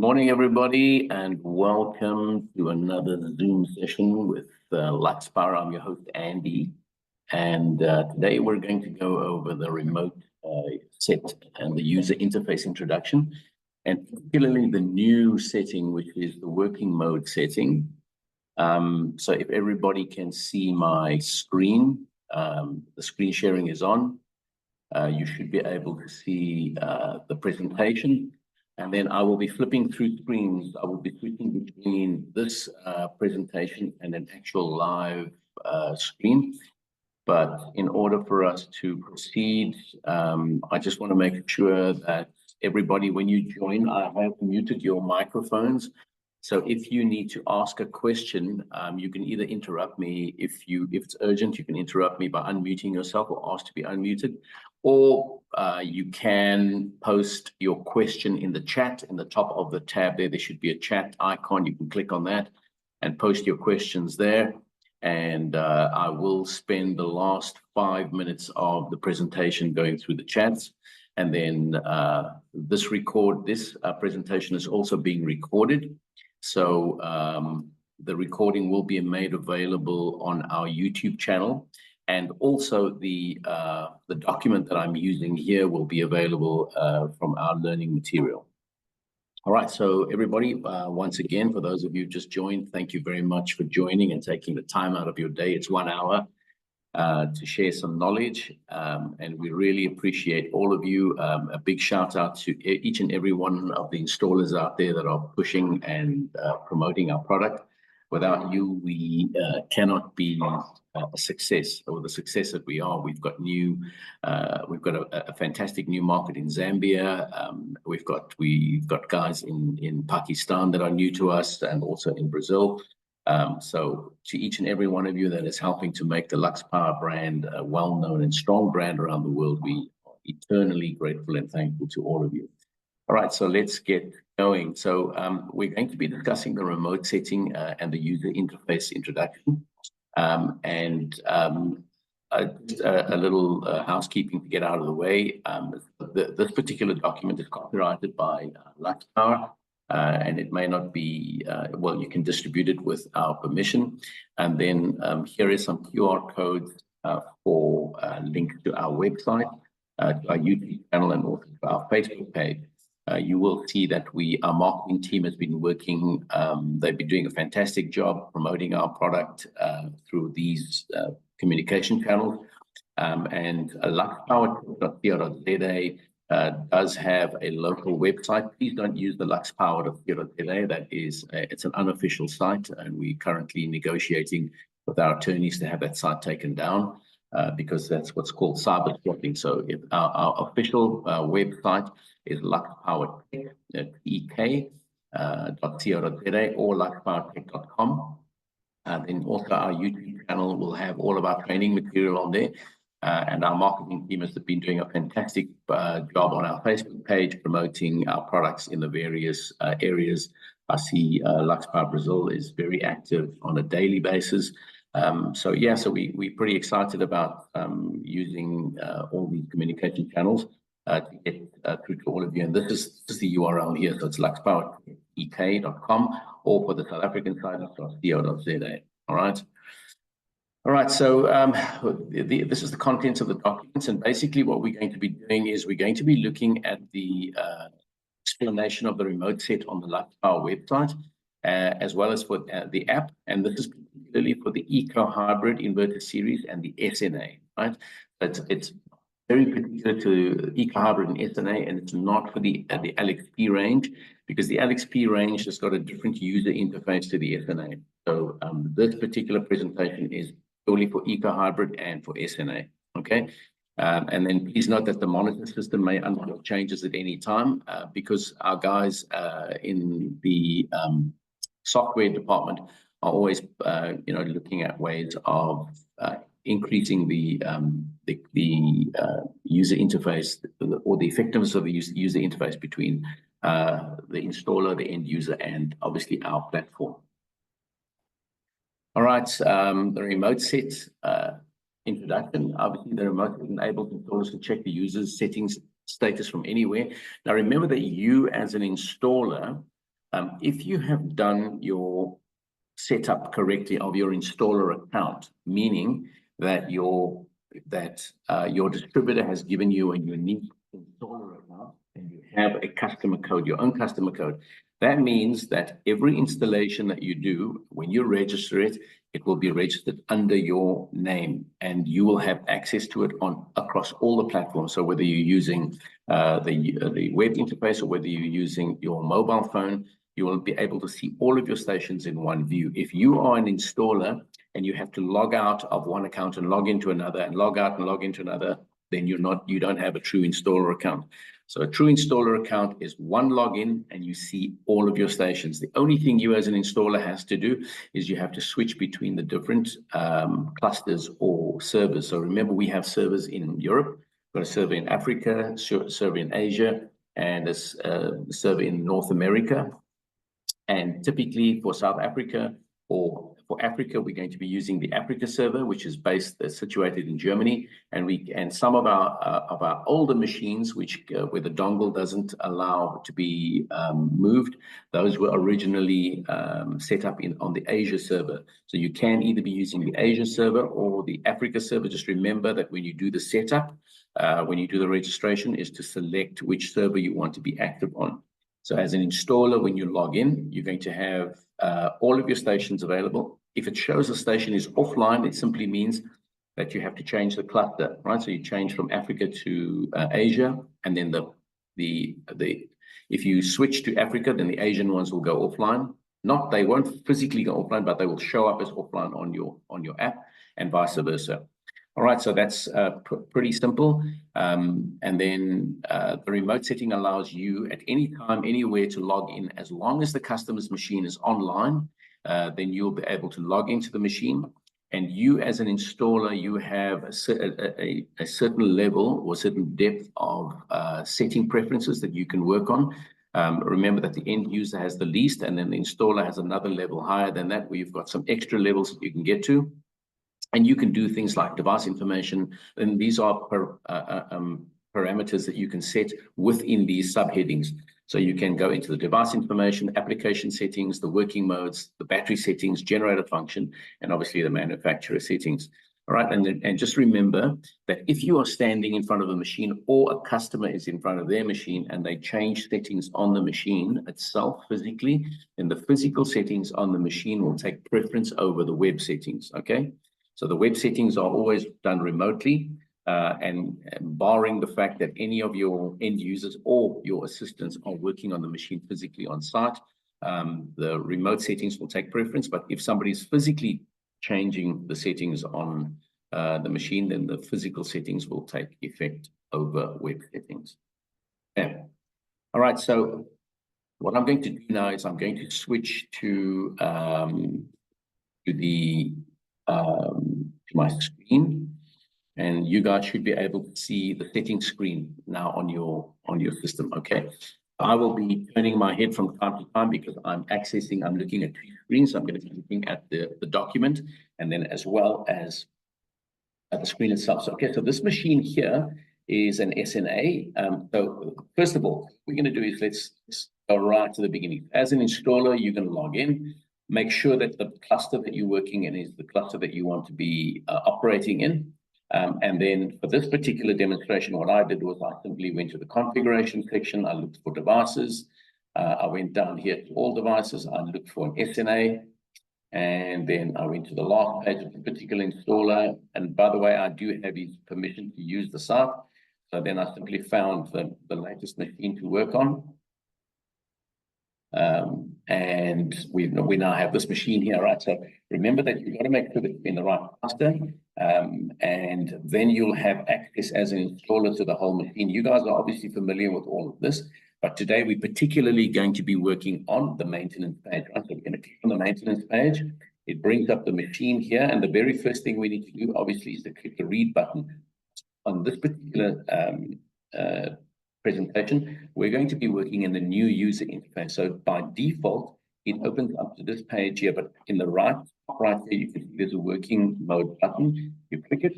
Morning, everybody, and welcome to another Zoom session with Luxpower. I'm your host, Andy, and today we're going to go over the remote set and the user interface introduction, and particularly the new setting, which is the working mode setting. So if everybody can see my screen, the screen sharing is on. You should be able to see the presentation. And then I will be flipping through screens. I will be switching between this presentation and an actual live screen. But in order for us to proceed, I just want to make sure that everybody, when you join, I have muted your microphones. So if you need to ask a question, you can either interrupt me. If it's urgent, you can interrupt me by unmuting yourself or ask to be unmuted. Or you can post your question in the chat. In the top of the tab there should be a chat icon. You can click on that and post your questions there. And I will spend the last 5 minutes of the presentation going through the chats. And then this presentation is also being recorded. So the recording will be made available on our YouTube channel. And also the document that I'm using here will be available from our learning material. All right, so everybody, once again, for those of you who just joined, thank you very much for joining and taking the time out of your day. It's 1 hour to share some knowledge, and we really appreciate all of you. A big shout out to each and every one of the installers out there that are pushing and promoting our product. Without you, we cannot be a success, or the success that we are. We've got a fantastic new market in Zambia. We've got guys in Pakistan that are new to us, and also in Brazil. So to each and every one of you that is helping to make the Luxpower brand a well-known and strong brand around the world, we are eternally grateful and thankful to all of you. All right, so let's get going. So we're going to be discussing the remote setting and the user interface introduction. Just a little housekeeping to get out of the way. This particular document is copyrighted by Luxpower. And it may not be, well, you can distribute it with our permission. And then here is some QR codes for links to our website, to our YouTube channel, and also to our Facebook page. You will see that our marketing team has been working, they've been doing a fantastic job promoting our product through these communication channels. And Luxpower.co.za does have a local website. Please don't use the Luxpower.co.za. That is, it's an unofficial site, and we're currently negotiating with our attorneys to have that site taken down because that's what's called cyber stalking. So if our official website is luxpower.co.za or luxpowertech.com. Then also our YouTube channel will have all of our training material on there. And our marketing team has been doing a fantastic job on our Facebook page promoting our products in the various areas. I see Luxpower Brazil is very active on a daily basis. So we're pretty excited about using all these communication channels to get through to all of you. And this is the URL here. So it's luxpowerek.com, or for the South African side, it's .co.za. All right. All right, so this is the contents of the documents, and basically what we're going to be doing is we're going to be looking at the explanation of the remote set on the Luxpower website, as well as for the app, and this is particularly for the Eco Hybrid Inverter Series and the SNA, right? But it's very particular to Eco Hybrid and SNA, and it's not for the LXP range, because the LXP range has got a different user interface to the SNA. So this particular presentation is purely for Eco Hybrid and for SNA, okay? And then please note that the monitor system may undergo changes at any time because our guys in the software department are always, looking at ways of increasing the user interface, or the effectiveness of the user interface between the installer, the end user, and obviously our platform. All right, the remote set introduction. Obviously, the remote enables installers to check the user's settings status from anywhere. Now, remember that you as an installer if you have done your setup correctly of your installer account, meaning that your distributor has given you a unique installer account and you have a customer code, your own customer code, that means that every installation that you do, when you register it, it will be registered under your name, and you will have access to it across all the platforms. So whether you're using the web interface or whether you're using your mobile phone, you will be able to see all of your stations in one view. If you are an installer and you have to log out of one account and log into another and log out and log into another, then you don't have a true installer account. So a true installer account is one login and you see all of your stations. The only thing you as an installer has to do is you have to switch between the different clusters or servers. So remember, we have servers in Europe, we've got a server in Africa, server in Asia, and a server in North America. And typically for South Africa or for Africa, we're going to be using the Africa server, which is situated in Germany. And some of our older machines, where the dongle doesn't allow to be moved, those were originally set up on the Asia server. So you can either be using the Asia server or the Africa server. Just remember that when you do the setup, when you do the registration, is to select which server you want to be active on. So as an installer, when you log in, you're going to have all of your stations available. If it shows a station is offline, it simply means that you have to change the cluster, right? So you change from Africa to Asia, and then if you switch to Africa, then the Asian ones will go offline. They won't physically go offline, but they will show up as offline on your app, and vice versa. All right, so that's pretty simple. And then the remote setting allows you at any time, anywhere to log in. As long as the customer's machine is online, then you'll be able to log into the machine. And you as an installer, you have a certain level or certain depth of setting preferences that you can work on. Remember that the end user has the least, and then the installer has another level higher than that, where you've got some extra levels that you can get to. And you can do things like device information, and these are parameters that you can set within these subheadings. So you can go into the device information, application settings, the working modes, the battery settings, generator function, and obviously the manufacturer settings. All right, and just remember that if you are standing in front of a machine or a customer is in front of their machine and they change settings on the machine itself physically, then the physical settings on the machine will take preference over the web settings, okay? So the web settings are always done remotely, and barring the fact that any of your end users or your assistants are working on the machine physically on site, the remote settings will take preference. But if somebody's physically changing the settings on the machine, then the physical settings will take effect over web settings. Okay. All right, so what I'm going to do now is I'm going to switch to my screen, and you guys should be able to see the settings screen now on your system. Okay, I will be turning my head from time to time because I'm looking at two screens. So I'm going to be looking at the document and then as well as at the screen itself. So, okay, so this machine here is an SNA. So first of all, what we're going to do is let's go right to the beginning. As an installer, you're going to log in. Make sure that the cluster that you're working in is the cluster that you want to be operating in. And then for this particular demonstration, what I did was I simply went to the configuration section. I looked for devices. I went down here to all devices. I looked for an SNA. And then I went to the last page of the particular installer. And by the way, I do have his permission to use the site. So then I simply found the latest machine to work on. And we now have this machine here, right? So remember that you've got to make sure that you're in the right cluster, and then you'll have access as an installer to the whole machine. You guys are obviously familiar with all of this, but today we're particularly going to be working on the maintenance page, right? So we're going to click on the maintenance page. It brings up the machine here, and the very first thing we need to do, obviously, is to click the read button. On this particular presentation, we're going to be working in the new user interface. So by default, it opens up to this page here, but in the right there, you can see there's a working mode button. You click it,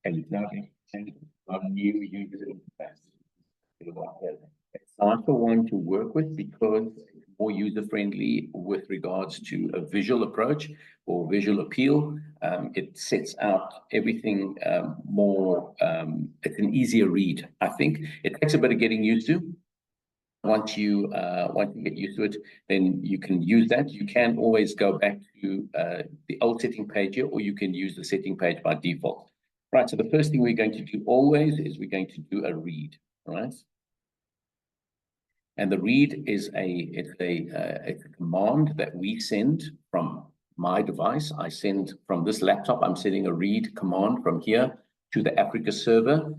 and it's now going to change our new user interface. It's nicer one to work with because it more user-friendly with regards to a visual approach or visual appeal. It sets out everything more, it's an easier read, I think. It takes a bit of getting used to. Once you get used to it, then you can use that. You can always go back to the old setting page here, or you can use the setting page by default. Right, so the first thing we're going to do always is we're going to do a read, right? And the read is it's a command that we send from my device. I send from this laptop, I'm sending a read command from here to the Africa server,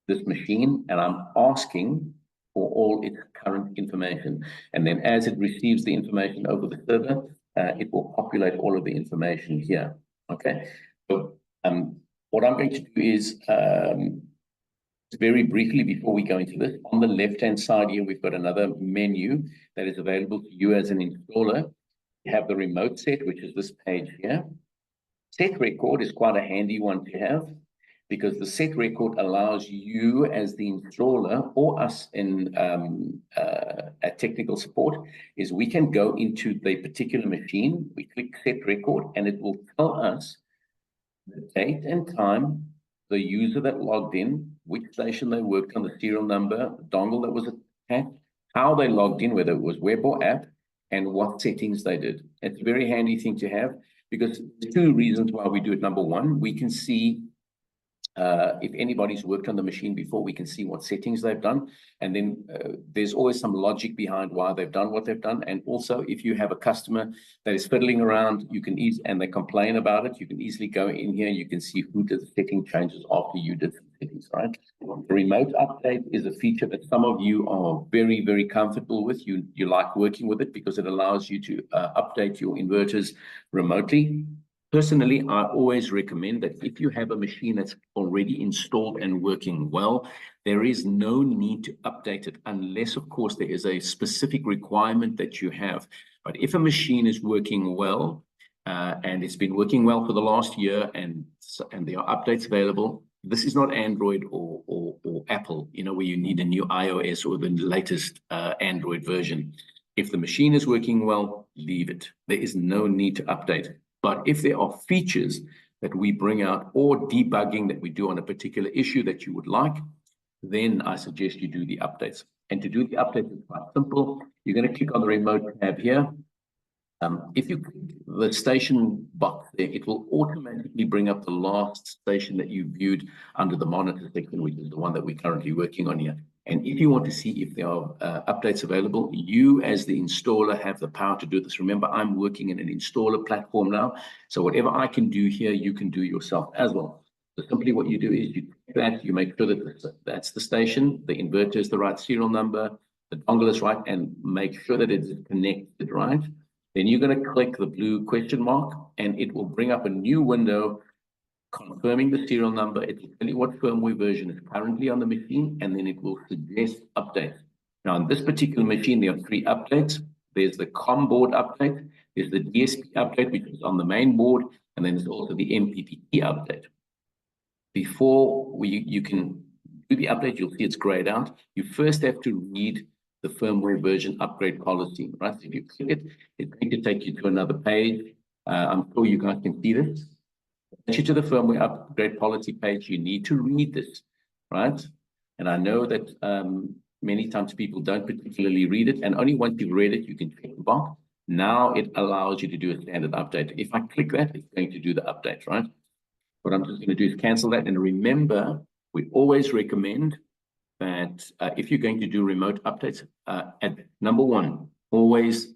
this machine, and I'm asking for all its current information. And then as it receives the information over the server, it will populate all of the information here. Okay. So what I'm going to do is very briefly, before we go into this, on the left-hand side here, we've got another menu that is available to you as an installer. You have the remote set, which is this page here. Set record is quite a handy one to have, because the set record allows you as the installer or us in at technical support, is we can go into the particular machine, we click set record, and it will tell us the date and time, the user that logged in, which station they worked on, the serial number, the dongle that was attached, how they logged in, whether it was web or app, and what settings they did. It's a very handy thing to have, because there's two reasons why we do it. Number one, we can see if anybody's worked on the machine before, we can see what settings they've done. And then there's always some logic behind why they've done what they've done. And also, if you have a customer that is fiddling around, you can and they complain about it, you can easily go in here, you can see who did the setting changes after you did the settings, right? The remote update is a feature that some of you are very, very comfortable with. You like working with it because it allows you to update your inverters remotely. Personally, I always recommend that if you have a machine that's already installed and working well, there is no need to update it unless, of course, there is a specific requirement that you have. But if a machine is working well, and it's been working well for the last year, and there are updates available, this is not Android or Apple, where you need a new iOS or the latest Android version. If the machine is working well, leave it. There is no need to update it. But if there are features that we bring out or debugging that we do on a particular issue that you would like, then I suggest you do the updates. And to do the updates is quite simple. You're going to click on the remote tab here. If you click the station box there, it will automatically bring up the last station that you viewed under the monitor section, which is the one that we're currently working on here. And if you want to see if there are updates available, you as the installer have the power to do this. Remember, I'm working in an installer platform now. So whatever I can do here, you can do yourself as well. So simply what you do is you make sure that that's the station, the inverter is the right serial number, the dongle is right, and make sure that it's connected, right? Then you're going to click the blue question mark, and it will bring up a new window confirming the serial number. It will tell you what firmware version is currently on the machine, and then it will suggest updates. Now, on this particular machine, there are 3 updates. There's the COM board update, there's the DSP update, which is on the main board, and then there's also the MPPT update. Before you can do the update, you'll see it's grayed out. You first have to read the firmware version upgrade policy, right? So if you click it, it's going to take you to another page. I'm sure you guys can see this. Get you to the firmware upgrade policy page, you need to read this, right? And I know that many times people don't particularly read it, and only once you've read it, you can check the box. Now it allows you to do a standard update. If I click that, it's going to do the update, right? What I'm just going to do is cancel that. And remember, we always recommend that if you're going to do remote updates, at number 1, always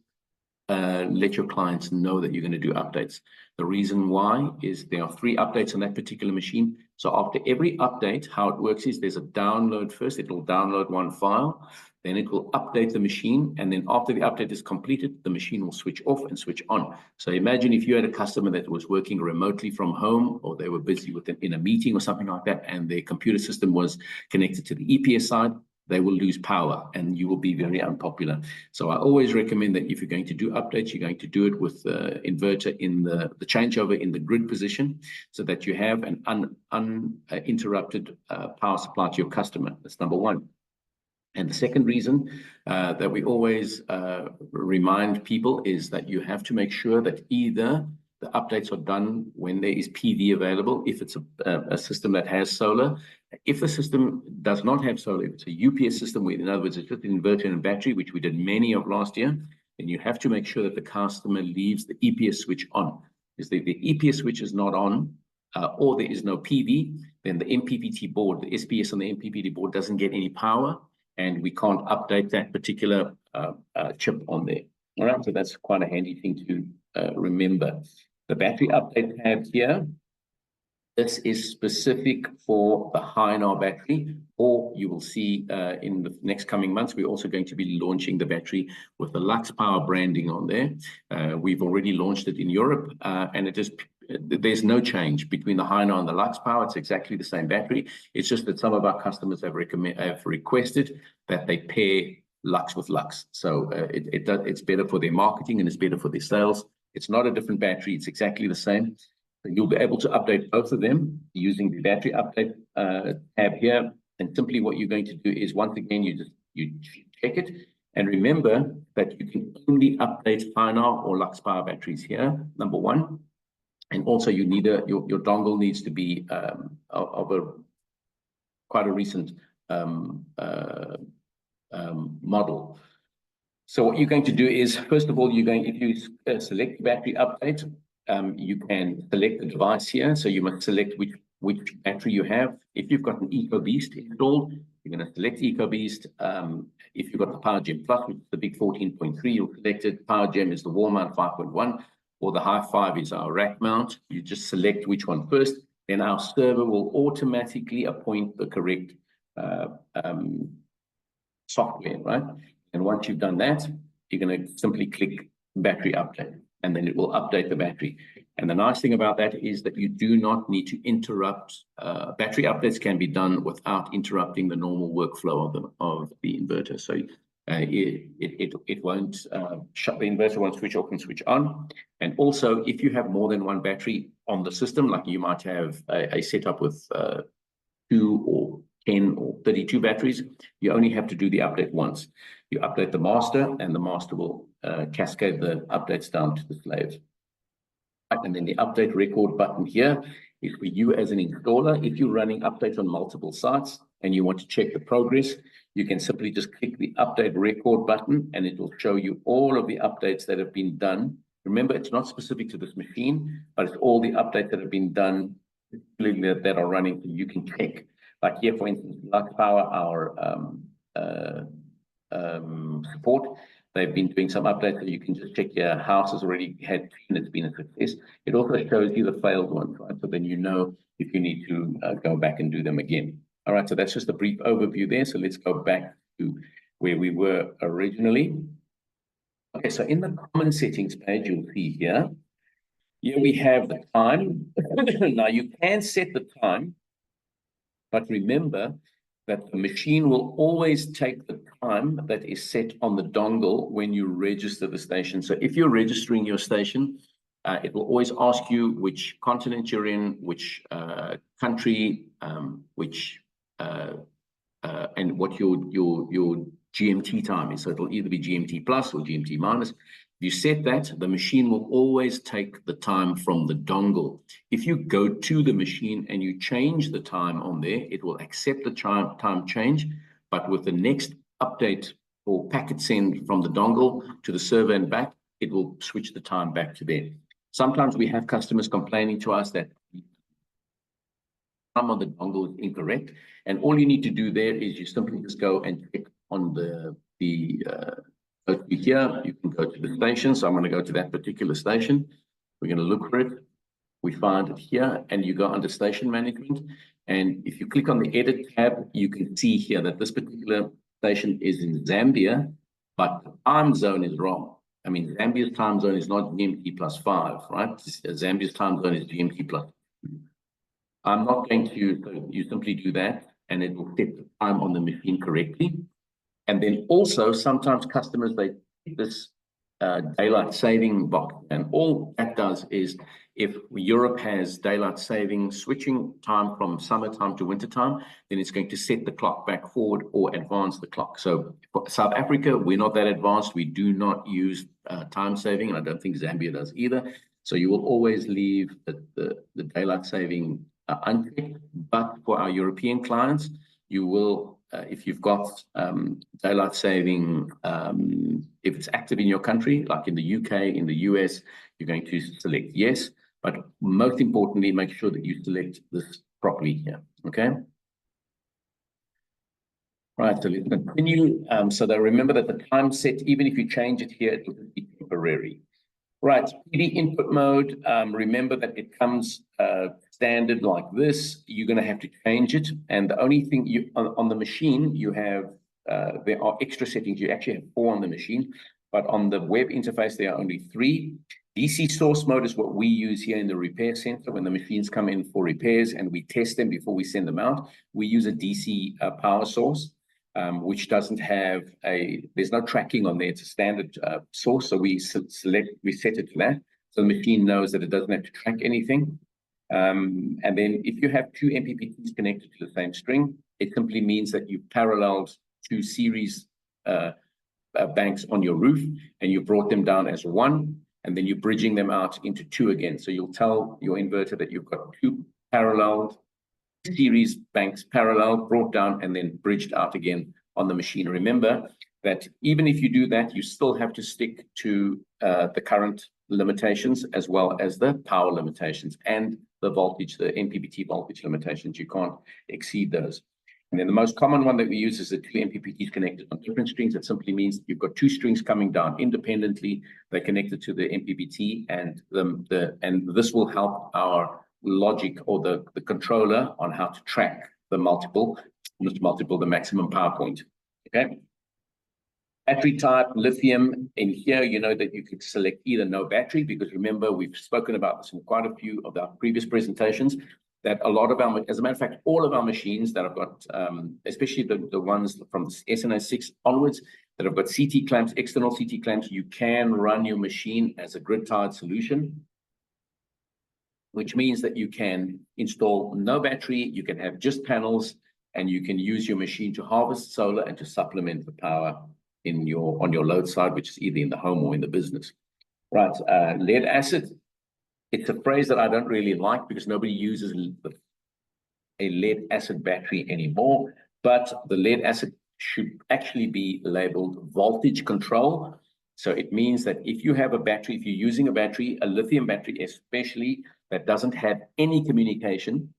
let your clients know that you're going to do updates. The reason why is there are 3 updates on that particular machine. So after every update, how it works is there's a download first. It will download 1 file, then it will update the machine. And then after the update is completed, the machine will switch off and switch on. So imagine if you had a customer that was working remotely from home, or they were busy in a meeting or something like that, and their computer system was connected to the EPS side, they will lose power and you will be very unpopular. So I always recommend that if you're going to do updates, you're going to do it with the inverter in the changeover in the grid position, so that you have an uninterrupted power supply to your customer. That's number 1. And the second reason that we always remind people is that you have to make sure that either the updates are done when there is PV available, if it's a system that has solar. If the system does not have solar, if it's a UPS system, where in other words, it's just an inverter and a battery, which we did many of last year, then you have to make sure that the customer leaves the EPS switch on. If the EPS switch is not on, or there is no PV, then the MPPT board, the SPS on the MPPT board doesn't get any power, and we can't update that particular chip on there. All right, so that's quite a handy thing to remember. The battery update tab here, this is specific for the high-NAR battery, or you will see in the next coming months, we're also going to be launching the battery with the Luxpower branding on there. We've already launched it in Europe, and there's no change between the high-NAR and the Luxpower. It's exactly the same battery. It's just that some of our customers have requested that they pair Lux with Lux. So it's better for their marketing and it's better for their sales. It's not a different battery. It's exactly the same. So you'll be able to update both of them using the battery update tab here. And simply what you're going to do is, once again, you check it. And remember that you can only update high-NAR or Luxpower batteries here, number one. And also you need your dongle needs to be of quite a recent model. So what you're going to do is, first of all, if you select battery update, you can select the device here. So you must select which battery you have. If you've got an EcoBeast installed, you're going to select EcoBeast. If you've got the PowerGem Plus, which is the big 14.3, you'll select it. PowerGem is the wall mount 5.1, or the high 5 is our rack mount. You just select which one first, then our server will automatically appoint the correct software, right? And once you've done that, you're going to simply click battery update, and then it will update the battery. And the nice thing about that is that you do not need to interrupt. Battery updates can be done without interrupting the normal workflow of the inverter. So it won't shut, the inverter won't switch off and switch on. And also, if you have more than one battery on the system, like you might have a setup with 2 or 10 or 32 batteries, you only have to do the update once. You update the master, and the master will cascade the updates down to the slave. And then the update record button here is for you as an installer. If you're running updates on multiple sites and you want to check the progress, you can simply just click the update record button, and it will show you all of the updates that have been done. Remember, it's not specific to this machine, but it's all the updates that have been done that are running, so you can check. Like here, for instance, Luxpower, our support, they've been doing some updates, so you can just check your house has already had, and it's been a success. It also shows you the failed ones, right? So then you know if you need to go back and do them again. All right, so that's just a brief overview there. So let's go back to where we were originally. Okay, so in the common settings page, you'll see here we have the time. Now you can set the time, but remember that the machine will always take the time that is set on the dongle when you register the station. So if you're registering your station, it will always ask you which continent you're in, which country, and what your GMT time is. So it'll either be GMT plus or GMT minus. If you set that, the machine will always take the time from the dongle. If you go to the machine and you change the time on there, it will accept the time change, but with the next update or packet send from the dongle to the server and back, it will switch the time back to there. Sometimes we have customers complaining to us that time on the dongle is incorrect, and all you need to do there is you simply just go and click on here, you can go to the station. So I'm going to go to that particular station. We're going to look for it. We find it here, and you go under station management. And if you click on the edit tab, you can see here that this particular station is in Zambia, but the time zone is wrong. I mean, Zambia's time zone is not GMT plus 5, right? Zambia's time zone is GMT plus 2. I'm not going to, you simply do that, and it will set the time on the machine correctly. And then also, sometimes customers, they hit this daylight saving box, and all that does is If Europe has daylight saving switching time from summertime to wintertime, then it's going to set the clock back forward or advance the clock. So for South Africa, we're not that advanced. We do not use time saving, and I don't think Zambia does either. So you will always leave the daylight saving unchecked. But for our European clients, you will, if you've got daylight saving, if it's active in your country, like in the UK, in the US, you're going to select yes. But most importantly, make sure that you select this properly here, okay? Right, so let's continue. So that remember that the time set, even if you change it here, it will be temporary. Right, PD input mode, remember that it comes standard like this. You're going to have to change it. And the only thing you on the machine, you have, there are extra settings. You actually have 4 on the machine, but on the web interface, there are only 3. DC source mode is what we use here in the repair center when the machines come in for repairs and we test them before we send them out. We use a DC power source, which doesn't have there's no tracking on there. It's a standard source. So we set it to that. So the machine knows that it doesn't have to track anything. And then if you have 2 MPPTs connected to the same string, it simply means that you've paralleled 2 series banks on your roof and you brought them down as 1. And then you're bridging them out into 2 again. So you'll tell your inverter that you've got 2 parallel series banks parallel, brought down, and then bridged out again on the machine. Remember that even if you do that, you still have to stick to the current limitations as well as the power limitations and the voltage, the MPPT voltage limitations. You can't exceed those. And then the most common one that we use is the 2 MPPTs connected on different strings. It simply means that you've got 2 strings coming down independently. They're connected to the MPPT, and this will help our logic or the controller on how to track the the maximum power point. Okay. Battery type, lithium. In here, you know that you could select either no battery, because remember, we've spoken about this in quite a few of our previous presentations, that a lot of our, as a matter of fact, all of our machines that have got, especially the ones from SNO6 onwards, that have got CT clamps, external CT clamps, you can run your machine as a grid-tied solution, which means that you can install no battery, you can have just panels, and you can use your machine to harvest solar and to supplement the power on your load side, which is either in the home or in the business. Right, lead acid. It's a phrase that I don't really like because nobody uses a lead acid battery anymore, but the lead acid should actually be labeled voltage control. So it means that if you have a battery, if you're using a battery, a lithium battery especially, that doesn't have any communication,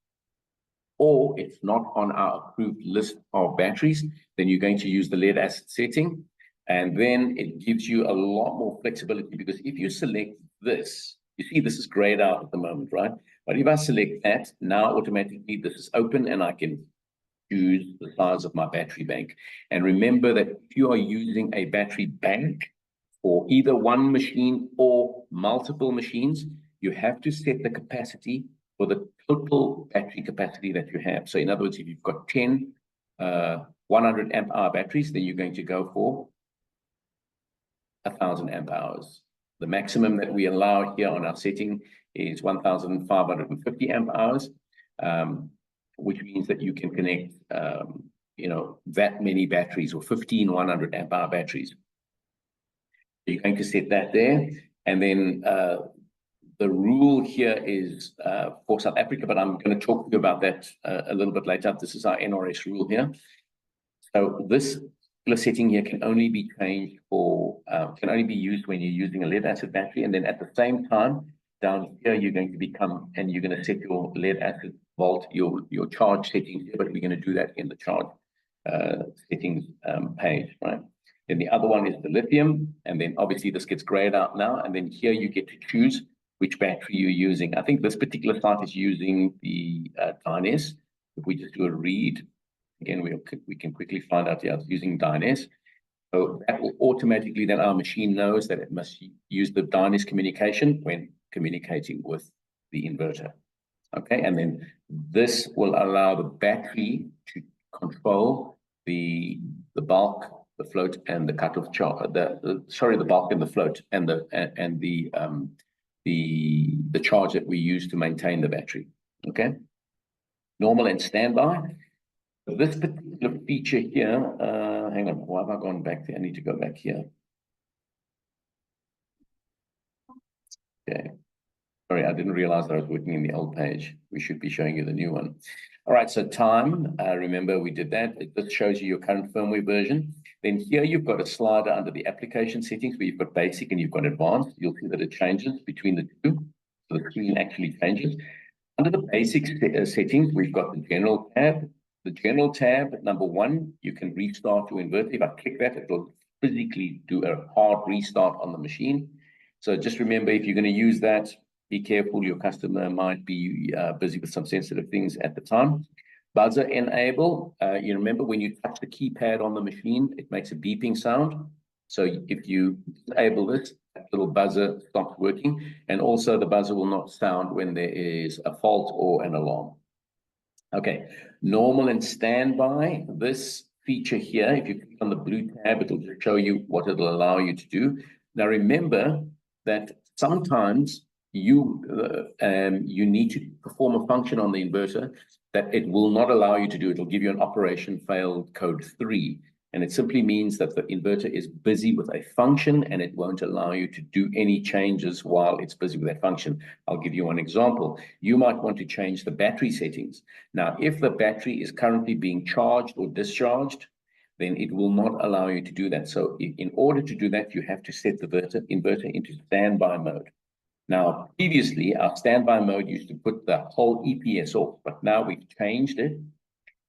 or it's not on our approved list of batteries, then you're going to use the lead acid setting. And then it gives you a lot more flexibility, because if you select this, you see this is grayed out at the moment, right? But if I select that, now automatically this is open and I can choose the size of my battery bank. And remember that if you are using a battery bank for either one machine or multiple machines, you have to set the capacity for the total battery capacity that you have. So in other words, if you've got 10 100 amp hour batteries, then you're going to go for 1,000 amp hours. The maximum that we allow here on our setting is 1,550 amp hours, which means that you can connect, that many batteries, or 15 100 amp hour batteries. You're going to set that there. And then the rule here is for South Africa, but I'm going to talk to you about that a little bit later. This is our NRS rule here. So this setting here can only be changed can only be used when you're using a lead acid battery. And then at the same time, down here, you're going to set your lead acid volt, your charge settings here, but we're going to do that in the charge settings page, right? Then the other one is the lithium, and then obviously this gets grayed out now, and then here you get to choose which battery you're using. I think this particular site is using the Dynes. If we just do a read, again, we can quickly find out, yeah, it's using Dynes. So that will automatically, then our machine knows that it must use the Dynes communication when communicating with the inverter. Okay, and then this will allow the battery to control the bulk, the float, and the cutoff charge. The bulk and the float, and the the charge that we use to maintain the battery. Okay, normal and standby. This particular feature here, hang on, why have I gone back there? I need to go back here. Okay. Sorry, I didn't realize that I was working in the old page. We should be showing you the new one. All right, so time, remember we did that. It just shows you your current firmware version. Then here you've got a slider under the application settings where you've got basic and you've got advanced. You'll see that it changes between the two. So the screen actually changes. Under the basic settings, we've got the general tab. The general tab, number one, you can restart your inverter. If I click that, it will physically do a hard restart on the machine. So just remember, if you're going to use that, be careful. Your customer might be busy with some sensitive things at the time. Buzzer enable. You remember when you touch the keypad on the machine, it makes a beeping sound. So if you disable this, that little buzzer stops working. And also the buzzer will not sound when there is a fault or an alarm. Okay, normal and standby. This feature here, if you click on the blue tab, it'll just show you what it'll allow you to do. Now remember that sometimes you need to perform a function on the inverter that it will not allow you to do. It'll give you an operation failed code 3. And it simply means that the inverter is busy with a function and it won't allow you to do any changes while it's busy with that function. I'll give you one example. You might want to change the battery settings. Now, if the battery is currently being charged or discharged, then it will not allow you to do that. So in order to do that, you have to set the inverter into standby mode. Now, previously, our standby mode used to put the whole EPS off, but now we've changed it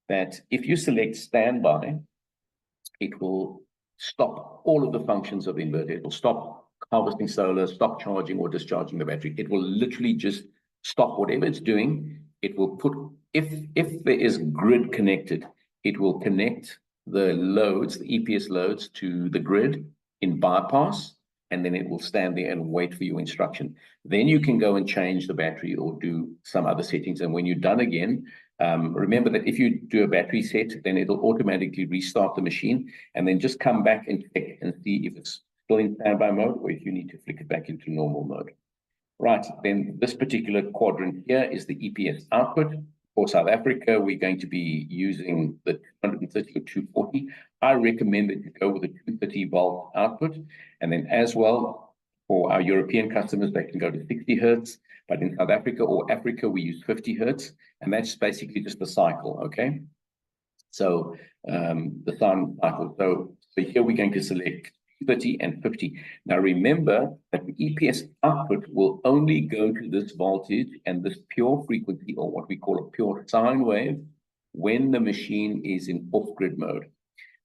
that if you select standby, it will stop all of the functions of the inverter. It will stop harvesting solar, stop charging or discharging the battery. It will literally just stop whatever it's doing. It will put, if there is grid connected, it will connect the loads, the EPS loads to the grid in bypass, and then it will stand there and wait for your instruction. Then you can go and change the battery or do some other settings. And when you're done again, remember that if you do a battery set, then it'll automatically restart the machine and then just come back and check and see if it's still in standby mode or if you need to flick it back into normal mode. Right, then this particular quadrant here is the EPS output. For South Africa, we're going to be using the 230 or 240. I recommend that you go with a 230 volt output. And then as well, for our European customers, they can go to 60 hertz. But in South Africa or Africa, we use 50 hertz. And that's basically just the cycle, okay? So the time cycle. So here we're going to select 30 and 50. Now remember that the EPS output will only go to this voltage and this pure frequency, or what we call a pure sine wave, when the machine is in off-grid mode.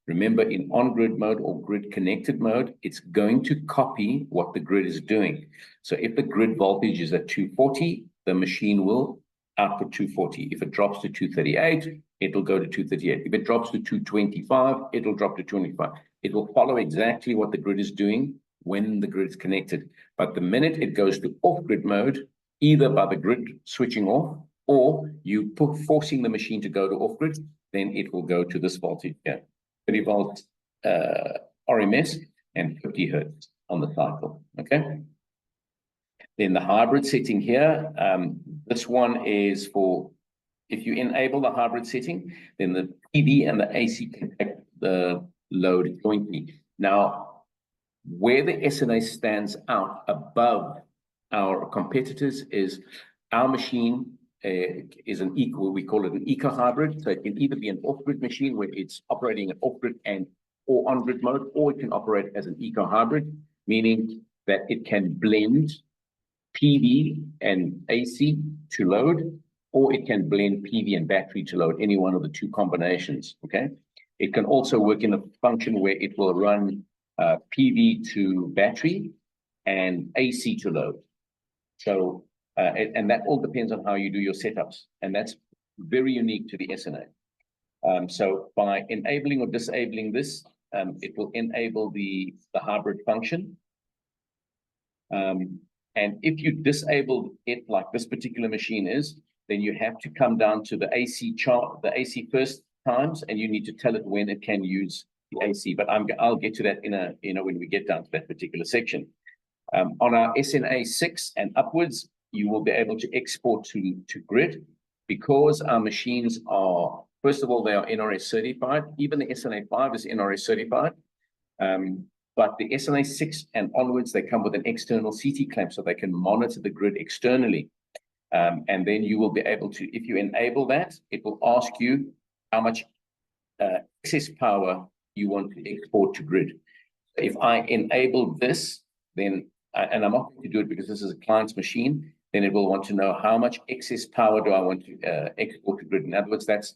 Remember, in on-grid mode or grid-connected mode, it's going to copy what the grid is doing. So if the grid voltage is at 240, the machine will output 240. If it drops to 238, it'll go to 238. If it drops to 225, it'll drop to 225. It will follow exactly what the grid is doing when the grid is connected. But the minute it goes to off-grid mode, either by the grid switching off or you forcing the machine to go to off-grid, then it will go to this voltage here, 30 volt RMS and 50 hertz on the cycle, okay? Then the hybrid setting here, this one is for, if you enable the hybrid setting, then the PV and the AC can take the load jointly. Now, where the SNA stands out above our competitors is our machine is an eco, we call it an eco hybrid. So it can either be an off-grid machine where it's operating in off-grid and or on-grid mode, or it can operate as an eco hybrid, meaning that it can blend PV and AC to load, or it can blend PV and battery to load, any one of the two combinations, okay? It can also work in a function where it will run PV to battery and AC to load. So, and that all depends on how you do your setups. And that's very unique to the SNA. So by enabling or disabling this, it will enable the hybrid function. And if you disable it like this particular machine is, then you have to come down to the AC chart, the AC first times, and you need to tell it when it can use the AC. But I'll get to that in when we get down to that particular section. On our SNA 6 and upwards, you will be able to export to grid because our machines are, first of all, they are NRS certified. Even the SNA 5 is NRS certified. But the SNA 6 and onwards, they come with an external CT clamp so they can monitor the grid externally. And then you will be able to, if you enable that, it will ask you how much excess power you want to export to grid. If I enable this, then, and I'm not going to do it because this is a client's machine, then it will want to know how much excess power do I want to export to grid. In other words, that's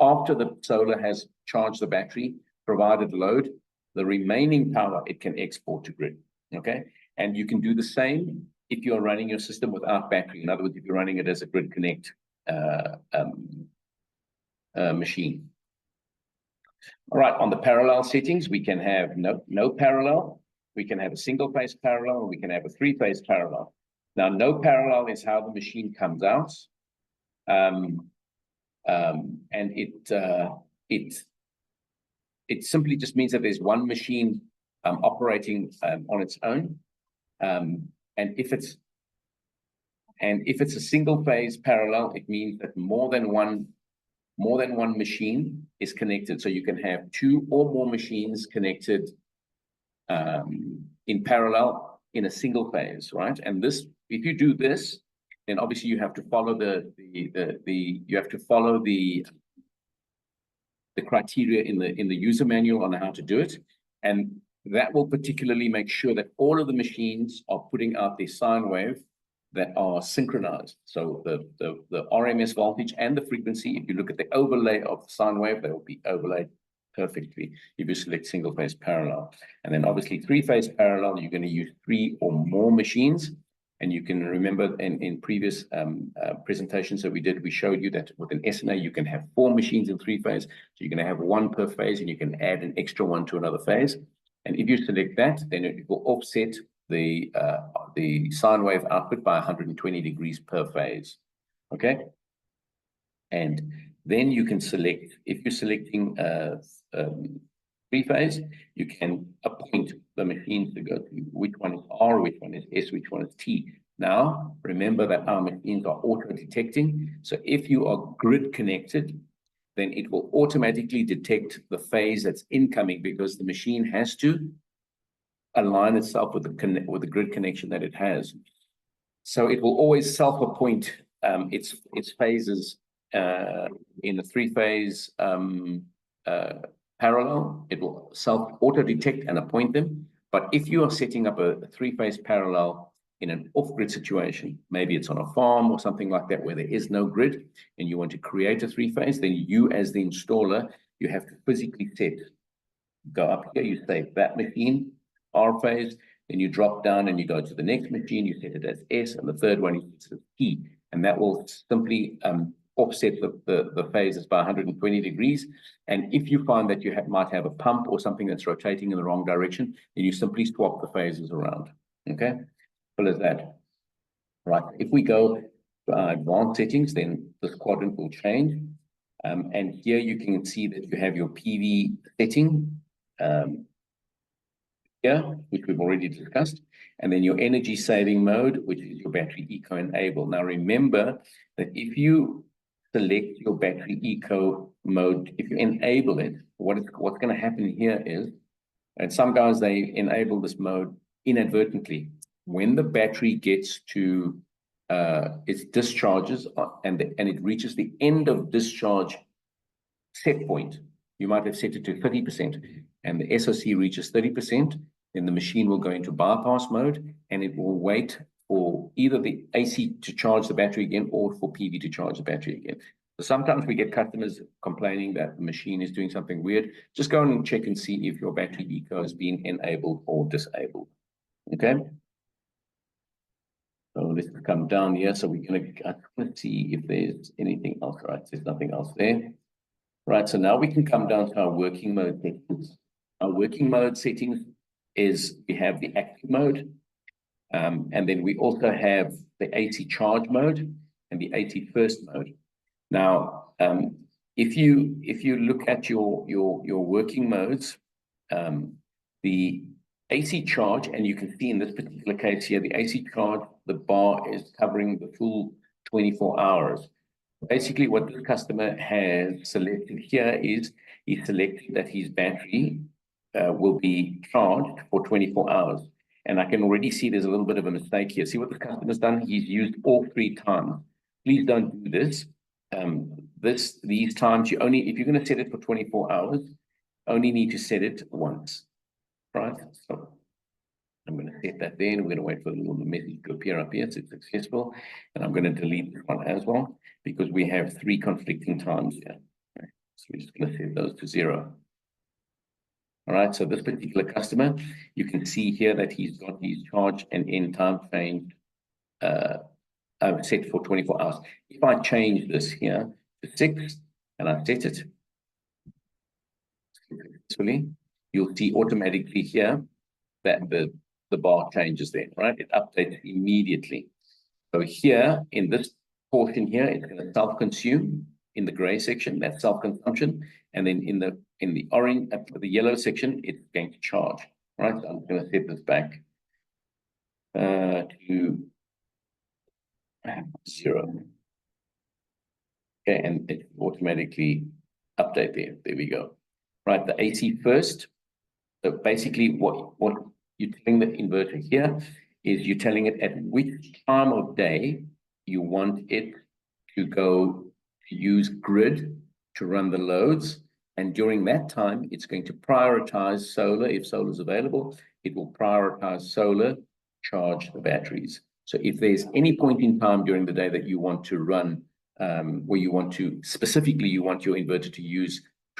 after the solar has charged the battery, provided load, the remaining power it can export to grid, okay? And you can do the same if you're running your system without battery. In other words, if you're running it as a grid connect machine. All right, on the parallel settings, we can have no parallel, we can have a single phase parallel, and we can have a three-phase parallel. Now, no parallel is how the machine comes out. And it simply just means that there's one machine operating on its own. And if it's a single phase parallel, it means that more than one machine is connected. So you can have two or more machines connected in parallel in a single phase, right? And this, if you do this, then obviously you have to follow the criteria in the user manual on how to do it. And that will particularly make sure that all of the machines are putting out the sine wave that are synchronized. So the RMS voltage and the frequency, if you look at the overlay of the sine wave, they will be overlaid perfectly if you select single phase parallel. And then obviously three-phase parallel, you're going to use three or more machines. And you can remember in previous presentations that we did, we showed you that with an SNA, you can have 4 machines in 3-phase. So you're going to have one per phase, and you can add an extra one to another phase. And if you select that, then it will offset the sine wave output by 120 degrees per phase. Okay. And then you can select, if you're selecting 3-phase, you can appoint the machines to go to which one is R, which one is S, which one is T. Now, remember that our machines are auto-detecting. So if you are grid connected, then it will automatically detect the phase that's incoming because the machine has to align itself with the grid connection that it has. So it will always self-appoint its phases in a 3-phase parallel. It will self-auto-detect and appoint them. But if you are setting up a 3-phase parallel in an off-grid situation, maybe it's on a farm or something like that where there is no grid, and you want to create a 3-phase, then you as the installer, you have to physically go up here, you say that machine, R phase, then you drop down and you go to the next machine, you set it as S, and the third one you set it as T, and that will simply offset the phases by 120 degrees. And if you find that you might have a pump or something that's rotating in the wrong direction, then you simply swap the phases around. Okay, simple as that. Right, if we go to our advanced settings, then this quadrant will change. And here you can see that you have your PV setting here, which we've already discussed, and then your energy saving mode, which is your battery eco enable. Now remember that if you select your battery eco mode, if you enable it, what's going to happen here is, and some guys, they enable this mode inadvertently. When the battery gets to its discharges and it reaches the end of discharge set point, you might have set it to 30%, and the SoC reaches 30%, then the machine will go into bypass mode, and it will wait for either the AC to charge the battery again or for PV to charge the battery again. So sometimes we get customers complaining that the machine is doing something weird. Just go and check and see if your battery eco is being enabled or disabled. Okay. So let's come down here. So we're going to see if there's anything else. Right, there's nothing else there. Right, so now we can come down to our working mode settings. Our working mode settings is we have the active mode, and then we also have the AC charge mode and the AC first mode. Now, if you look at your working modes, the AC charge, and you can see in this particular case here, the AC charge, the bar is covering the full 24 hours. Basically, what the customer has selected here is he selected that his battery will be charged for 24 hours. And I can already see there's a little bit of a mistake here. See what the customer's done? He's used all 3 times. Please don't do this. These times, you only, if you're going to set it for 24 hours, only need to set it once, right? So I'm going to set that there, and we're going to wait for the little message to appear up here. It's successful. And I'm going to delete this one as well, because we have 3 conflicting times here. Okay. So we're just going to set those to 0. All right, so this particular customer, you can see here that he's got his charge and end time changed, set for 24 hours. If I change this here to 6 and I set it successfully, you'll see automatically here that the bar changes there, right? It updates immediately. So here in this portion here, it's going to self-consume in the gray section, that's self-consumption, and then in the orange, the yellow section, it's going to charge, right? So I'm going to set this back to 0. Okay, and it automatically update there. There we go. Right, the AC first. So basically, what you're telling the inverter here is you're telling it at which time of day you want it to go to use grid to run the loads. And during that time, it's going to prioritize solar. If solar is available, it will prioritize solar, charge the batteries. So if there's any point in time during the day that you want to run, where you want to, specifically, you want your inverter to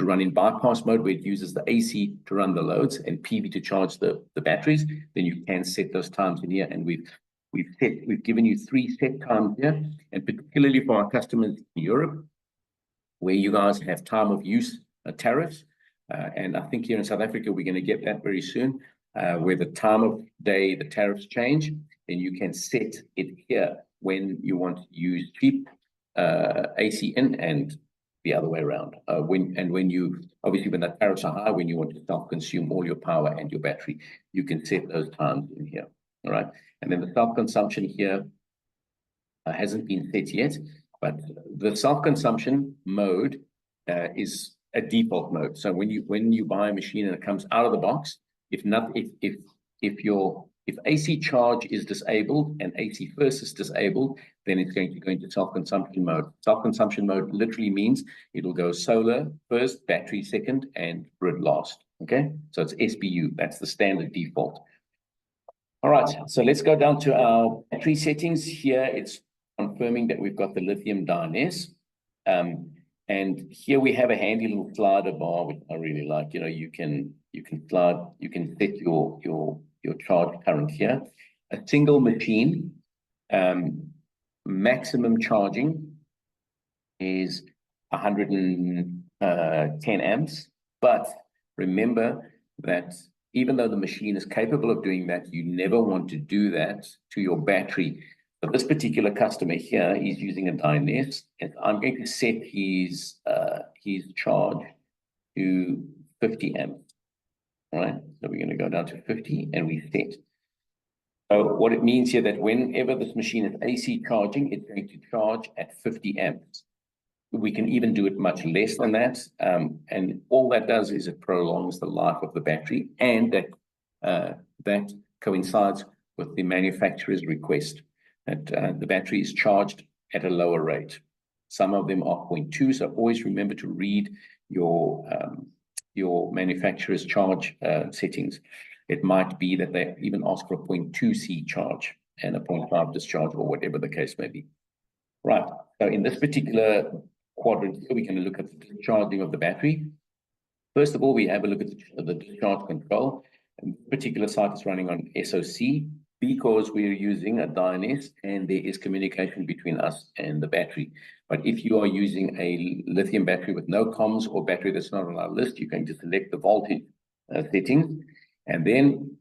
run in bypass mode, where it uses the AC to run the loads and PV to charge the batteries, then you can set those times in here. And we've given you 3 set times here, and particularly for our customers in Europe, where you guys have time of use tariffs. And I think here in South Africa, we're going to get that very soon, where the time of day, the tariffs change, then you can set it here when you want to use cheap AC in, and the other way around. When you, obviously, when the tariffs are high, when you want to self-consume all your power and your battery, you can set those times in here. All right. And then the self-consumption here hasn't been set yet, but the self-consumption mode is a default mode. So when you buy a machine and it comes out of the box, if AC charge is disabled and AC first is disabled, then it's going to go into self-consumption mode. Self-consumption mode literally means it'll go solar first, battery second, and grid last. Okay, so it's SBU. That's the standard default. All right, so let's go down to our battery settings. Here it's confirming that we've got the lithium DINS. And here we have a handy little slider bar, which I really like. You know, you can set your charge current here. A single machine, maximum charging is 110 amps. But remember that even though the machine is capable of doing that, you never want to do that to your battery. So this particular customer here is using a DINS, and I'm going to set his charge to 50 amps. All right, so we're going to go down to 50 and we set. So what it means here that whenever this machine is AC charging, it's going to charge at 50 amps. We can even do it much less than that. And all that does is it prolongs the life of the battery, and that coincides with the manufacturer's request that the battery is charged at a lower rate. Some of them are 0.2, so always remember to read your manufacturer's charge settings. It might be that they even ask for a 0.2C charge and a 0.5 discharge, or whatever the case may be. Right, so in this particular quadrant here, we're going to look at the discharging of the battery. First of all, we have a look at the discharge control. And this particular site is running on SoC because we are using a DINS and there is communication between us and the battery. But if you are using a lithium battery with no comms, or battery that's not on our list, you're going to select the voltage settings, and then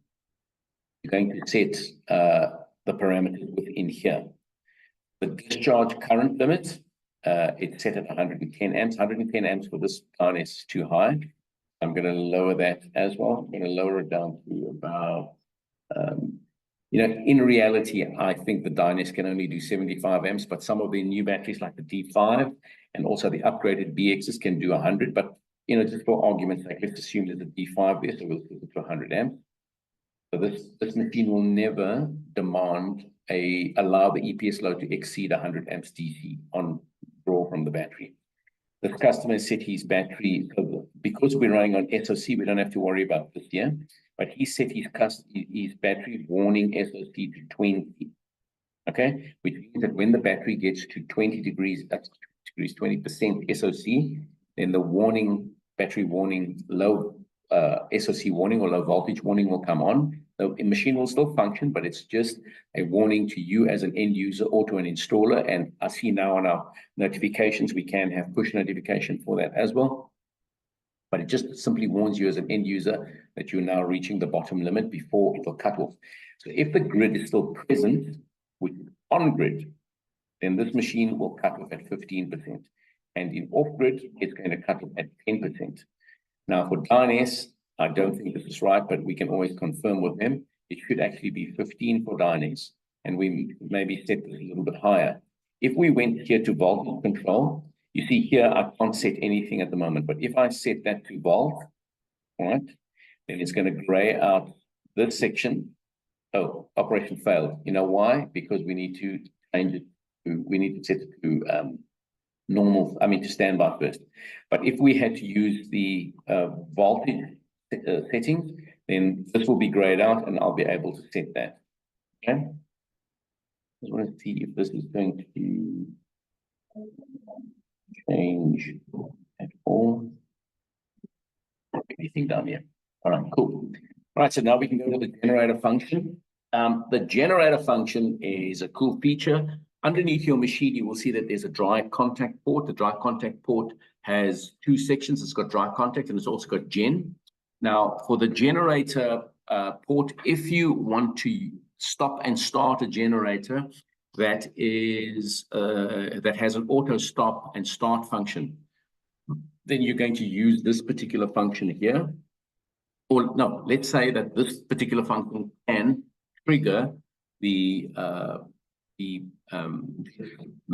you're going to set the parameters within here. The discharge current limit, it's set at 110 amps. 110 amps for this DINS is too high. I'm going to lower that as well. I'm going to lower it down to about, in reality, I think the Dynas can only do 75 amps, but some of the new batteries like the D5 and also the upgraded BXs can do 100. But, just for argument's sake, let's assume there's a D5 there, so we'll put it to 100 amps. So this machine will never allow the EPS load to exceed 100 amps DC on draw from the battery. The customer set his battery, because we're running on SoC, we don't have to worry about this here, but he set his battery warning SoC to 20, okay? Which means that when the battery gets to 20 degrees, 20% SoC, then the battery warning, low SoC warning or low voltage warning will come on. The machine will still function, but it's just a warning to you as an end user or to an installer. And I see now on our notifications, we can have push notification for that as well. But it just simply warns you as an end user that you're now reaching the bottom limit before it will cut off. So if the grid is still present, with on grid, then this machine will cut off at 15%. And in off grid, it's going to cut off at 10%. Now for Dynas, I don't think this is right, but we can always confirm with them. It should actually be 15 for Dynas, and we maybe set this a little bit higher. If we went here to voltage control, you see here, I can't set anything at the moment, but if I set that to volt, all right, then it's going to gray out this section. Oh, operation failed. You know why? Because we need to change it to, we need to set it to to standby first. But if we had to use the voltage settings, then this will be grayed out and I'll be able to set that. Okay. Just want to see if this is going to change at all. Anything down here? All right, cool. All right, so now we can go to the generator function. The generator function is a cool feature. Underneath your machine, you will see that there's a dry contact port. The dry contact port has two sections. It's got dry contact and it's also got gen. Now, for the generator port, if you want to stop and start a generator that has an auto stop and start function, then you're going to use this particular function here. Or no, let's say that this particular function can trigger the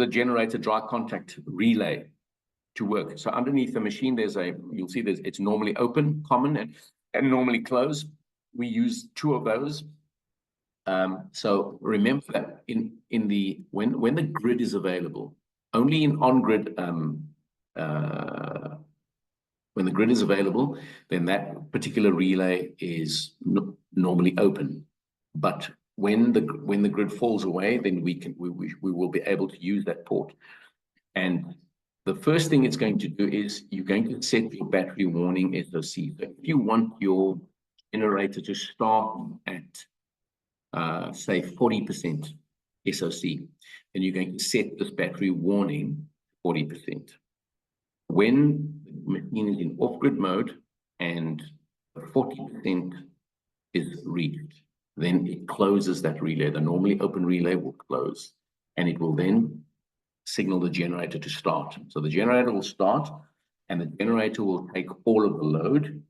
generator dry contact relay to work. So underneath the machine, you'll see it's normally open, common, and normally closed. We use two of those. So remember that when the grid is available, only in on-grid, when the grid is available, then that particular relay is normally open. But when the grid falls away, then we will be able to use that port. And the first thing it's going to do is you're going to set your battery warning SoC. So if you want your generator to start at say 40% SoC, then you're going to set this battery warning 40%. When the machine is in off-grid mode and 40% is reached, then it closes that relay. The normally open relay will close, and it will then signal the generator to start. So the generator will start, and the generator will take all of the load.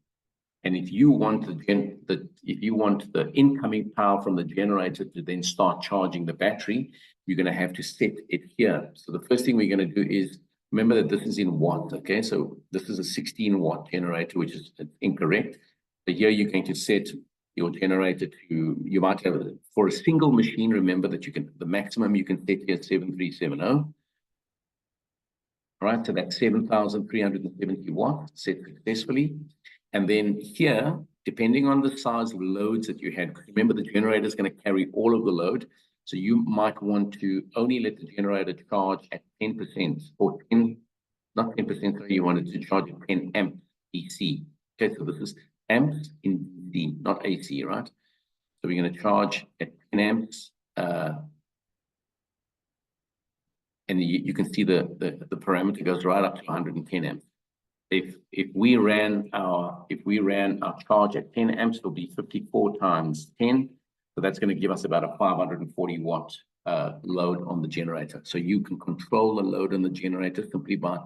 And if you want the incoming power from the generator to then start charging the battery, you're going to have to set it here. So the first thing we're going to do is remember that this is in watts. Okay, so this is a 16-watt generator, which is incorrect. So here you're going to set your generator to, you might have, for a single machine, remember that the maximum you can set here is 7370. All right, so that's 7,370 watts set successfully. And then here, depending on the size of loads that you had, remember the generator is going to carry all of the load. So you might want to only let the generator charge at 10% or 10, not 10%, so you wanted to charge at 10 amps DC. Okay, so this is amps in DC, not AC, right? So we're going to charge at 10 amps. And you can see the parameter goes right up to 110 amps. If we ran our charge at 10 amps, it'll be 54 times 10. So that's going to give us about a 540 watt load on the generator. So you can control the load on the generator simply by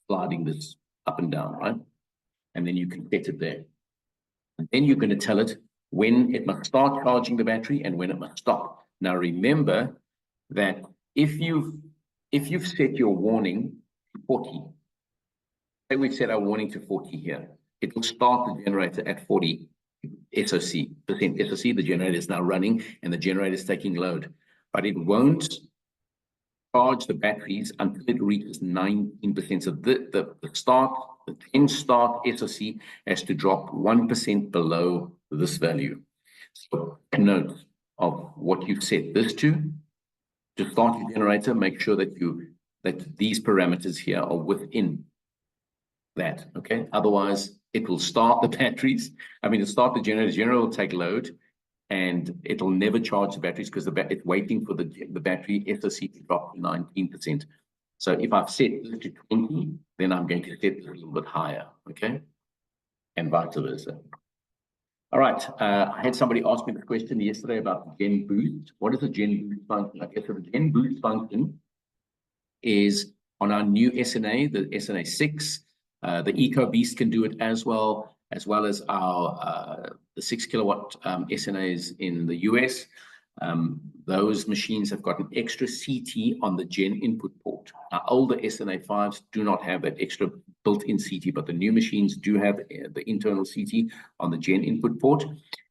sliding this up and down, right? and then you can set it there. And then you're going to tell it when it must start charging the battery and when it must stop. Now remember that if you've set your warning to 40, say we've set our warning to 40 here, it will start the generator at 40 SOC, the generator is now running and the generator is taking load, but it won't charge the batteries until it reaches 19%. So the 10 start SOC has to drop 1% below this value. So note of what you've set this to start your generator, make sure that these parameters here are within that, okay? Otherwise, it will start the batteries. I mean, it'll start the generator. The generator will take load, and it'll never charge the batteries because it's waiting for the battery SOC to drop to 19%. So if I've set this to 20, then I'm going to set it a little bit higher, okay? And vice versa. All right, I had somebody ask me the question yesterday about the Gen Boost. What is the Gen Boost function? Okay, so the Gen Boost function is on our new SNA, the SNA 6. The EcoBeast can do it as well as our the 6 kilowatt SNAs in the US. Those machines have got an extra CT on the Gen input port. Our older SNA 5s do not have that extra built-in CT, but the new machines do have the internal CT on the Gen input port.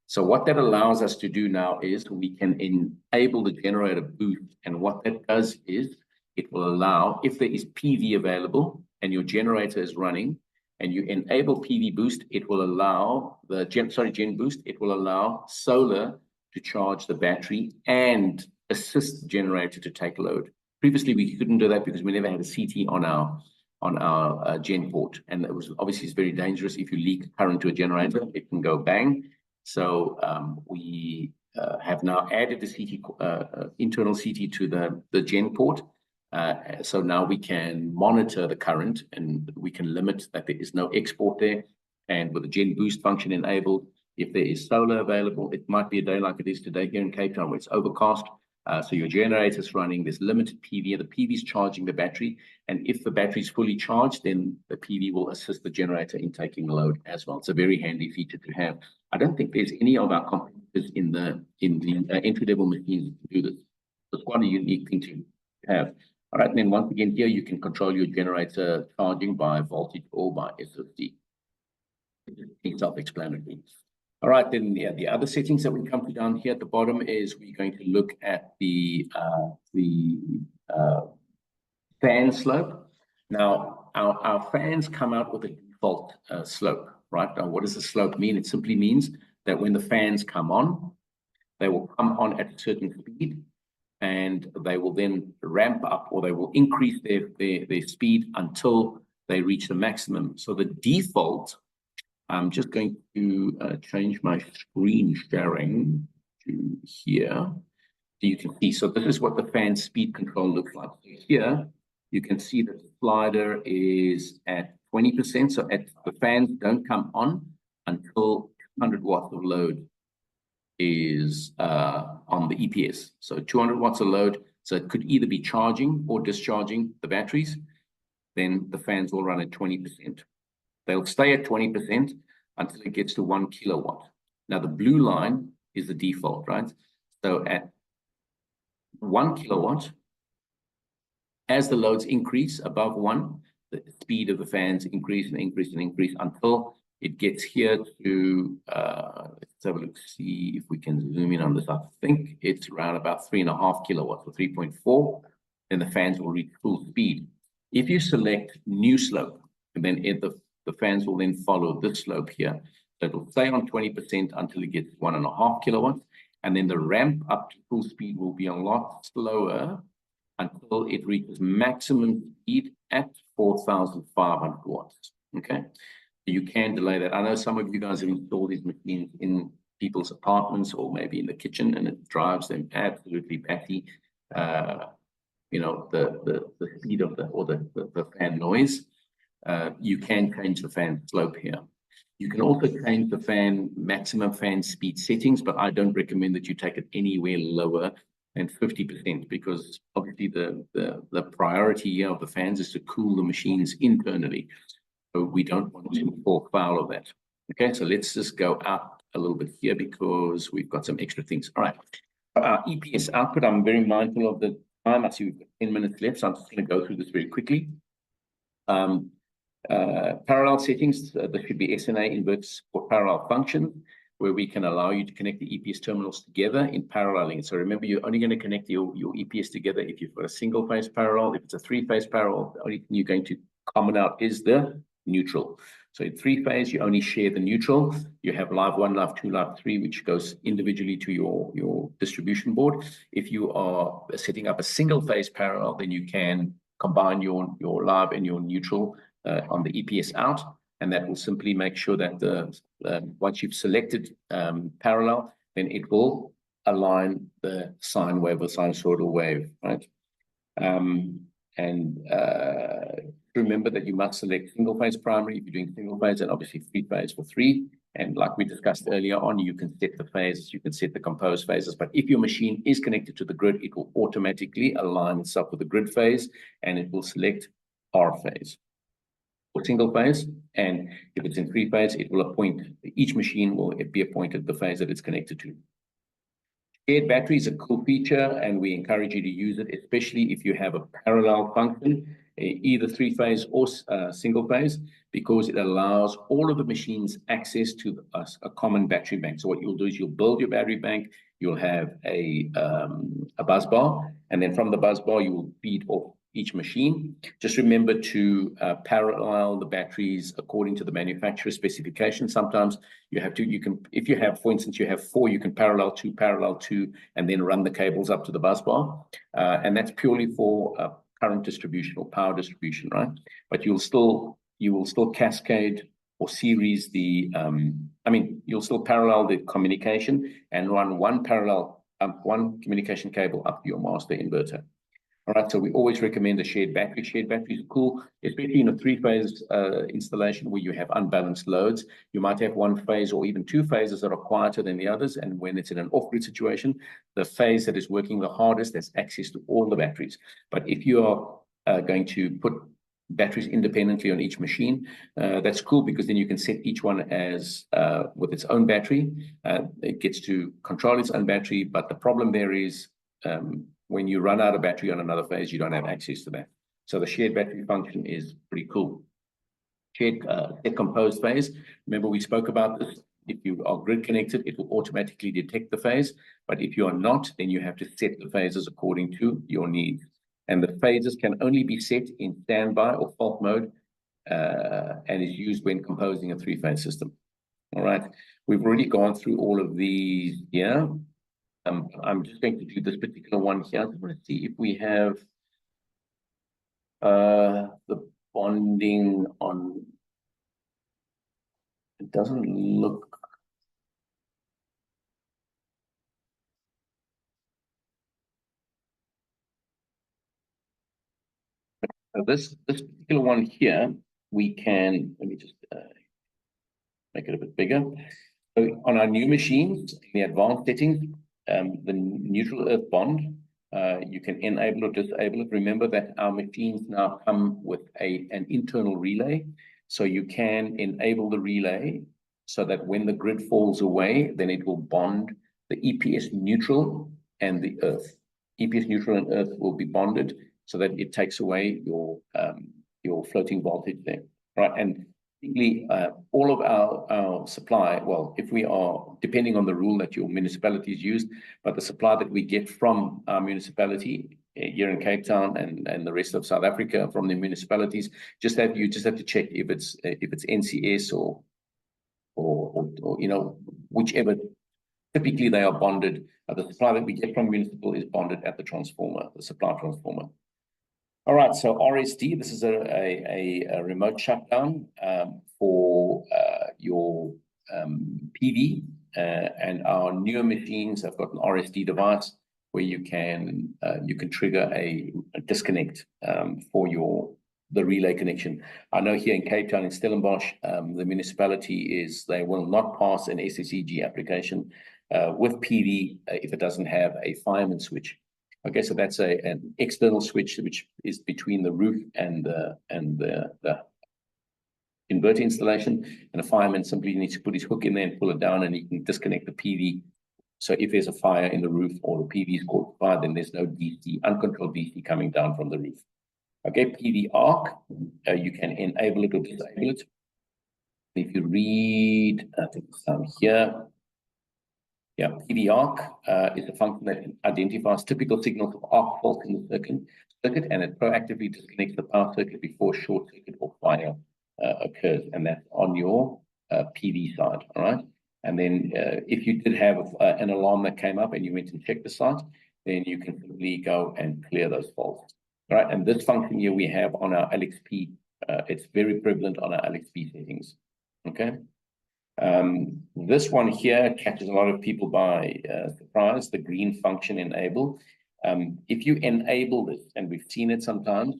So what that allows us to do now is we can enable the generator boost, and what that does is it will allow, if there is PV available and your generator is running, and you enable PV boost, it will allow the Gen boost, it will allow solar to charge the battery and assist the generator to take load. Previously, we couldn't do that because we never had a CT on our Gen port, and it was obviously it's very dangerous. If you leak current to a generator, it can go bang. So we have now added the CT, internal CT to the Gen port. So now we can monitor the current and we can limit that there is no export there. And with the Gen Boost function enabled, if there is solar available, it might be a day like it is today here in Cape Town where it's overcast. So your generator is running, there's limited PV, the PV is charging the battery. And if the battery is fully charged, then the PV will assist the generator in taking load as well. It's a very handy feature to have. I don't think there's any of our competitors in the entry-level machines to do this. It's quite a unique thing to have. All right, and then once again here, you can control your generator charging by voltage or by SOC. It's self-explanatory. All right, then the other settings that we come to down here at the bottom is we're going to look at the fan slope. Now, our fans come out with a default slope, right? Now, what does the slope mean? It simply means that when the fans come on, they will come on at a certain speed, and they will then ramp up, or they will increase their speed until they reach the maximum. So the default, I'm just going to change my screen sharing to here, so you can see. So this is what the fan speed control looks like. So here, you can see that the slider is at 20%. So the fans don't come on until 200 watts of load is on the EPS. So 200 watts of load. So it could either be charging or discharging the batteries. Then the fans will run at 20%. They'll stay at 20% until it gets to 1 kilowatt. Now the blue line is the default, right? So at 1 kilowatt, as the loads increase above 1, the speed of the fans increase and increase and increase until it gets here to, let's have a look, see if we can zoom in on this. I think it's around about 3.5 kilowatts or 3.4, then the fans will reach full speed. If you select new slope, and then the fans will then follow this slope here. So it will stay on 20% until it gets 1.5 kilowatts. And then the ramp up to full speed will be a lot slower until it reaches maximum speed at 4,500 watts. Okay. You can delay that. I know some of you guys have installed these machines in people's apartments or maybe in the kitchen, and it drives them absolutely batty. You know, the speed of the fan noise. You can change the fan slope here. You can also change the maximum fan speed settings, but I don't recommend that you take it anywhere lower than 50%, because obviously the priority here of the fans is to cool the machines internally. So we don't want to fall foul of that. Okay, so let's just go out a little bit here because we've got some extra things. All right, our EPS output, I'm very mindful of the time. I see we've got 10 minutes left, so I'm just going to go through this very quickly. Parallel settings, there should be SNA inverts for parallel function, where we can allow you to connect the EPS terminals together in paralleling. So remember, you're only going to connect your EPS together if you've got a single phase parallel. If it's a three-phase parallel, the only thing you're going to common out is the neutral. So in three-phase, you only share the neutral. You have live 1, live 2, live 3, which goes individually to your distribution board. If you are setting up a single-phase parallel, then you can combine your live and your neutral on the EPS out, and that will simply make sure that once you've selected parallel, then it will align the sine wave or sinusoidal wave, right? Remember that you must select single phase primary if you're doing single phase, and obviously three phase for 3. And like we discussed earlier on, you can set the phases, you can set the composed phases. But if your machine is connected to the grid, it will automatically align itself with the grid phase, and it will select R phase for single phase. And if it's in 3 phase, it will appoint, each machine will be appointed the phase that it's connected to. Shared battery is a cool feature, and we encourage you to use it, especially if you have a parallel function, either 3-phase or single phase, because it allows all of the machines access to a common battery bank. So what you'll do is you'll build your battery bank, you'll have a bus bar, and then from the bus bar, you will feed off each machine. Just remember to parallel the batteries according to the manufacturer specification. Sometimes you can, if you have, for instance, you have 4, you can parallel 2, and then run the cables up to the bus bar. And that's purely for current distribution or power distribution, right? But you will still cascade or series you'll still parallel the communication and run one communication cable up to your master inverter. All right, so we always recommend a shared battery. Shared batteries are cool, especially in a 3-phase installation where you have unbalanced loads. You might have 1 phase or even 2 phases that are quieter than the others. And when it's in an off-grid situation, the phase that is working the hardest has access to all the batteries. But if you are going to put batteries independently on each machine, that's cool, because then you can set each one as with its own battery. It gets to control its own battery, but the problem there is when you run out of battery on another phase, you don't have access to that. So the shared battery function is pretty cool. Shared composed phase. Remember, we spoke about this. If you are grid connected, it will automatically detect the phase. But if you are not, then you have to set the phases according to your needs. And the phases can only be set in standby or fault mode, and is used when composing a 3-phase system. All right. We've already gone through all of these here. I'm just going to do this particular one here. I want to see if we have the bonding on. It doesn't look. So this particular one here, we can, let me just make it a bit bigger. So on our new machines, in the advanced settings, the neutral earth bond, you can enable or disable it. Remember that our machines now come with an internal relay. So you can enable the relay so that when the grid falls away, then it will bond the EPS neutral and the earth. EPS neutral and earth will be bonded so that it takes away your floating voltage there, right? And all of our supply, well, if we are, depending on the rule that your municipality is used, but the supply that we get from our municipality here in Cape Town and the rest of South Africa from the municipalities, you just have to check if it's NCS or whichever. Typically they are bonded. The supply that we get from municipal is bonded at the transformer, the supply transformer. All right, so RSD, this is a remote shutdown for your PV, and our newer machines have got an RSD device where you can trigger a disconnect for the relay connection. I know here in Cape Town, in Stellenbosch, the municipality they will not pass an SSEG application with PV if it doesn't have a fireman switch. Okay, so that's an external switch which is between the roof and the inverter installation, and a fireman simply needs to put his hook in there and pull it down, and he can disconnect the PV. So if there's a fire in the roof or the PV is caught fire, then there's no DC, uncontrolled DC coming down from the roof. Okay, PV arc, you can enable it or disable it. If you read, I think it's down here. Yeah, PV arc is a function that identifies typical signals of arc fault in the circuit, and it proactively disconnects the power circuit before short circuit or fire occurs, and that's on your PV side, all right? And then if you did have an alarm that came up and you went and checked the site, then you can simply go and clear those faults, all right? And this function here we have on our LXP, it's very prevalent on our LXP settings, okay? This one here catches a lot of people by surprise, the green function enable. If you enable this, and we've seen it sometimes,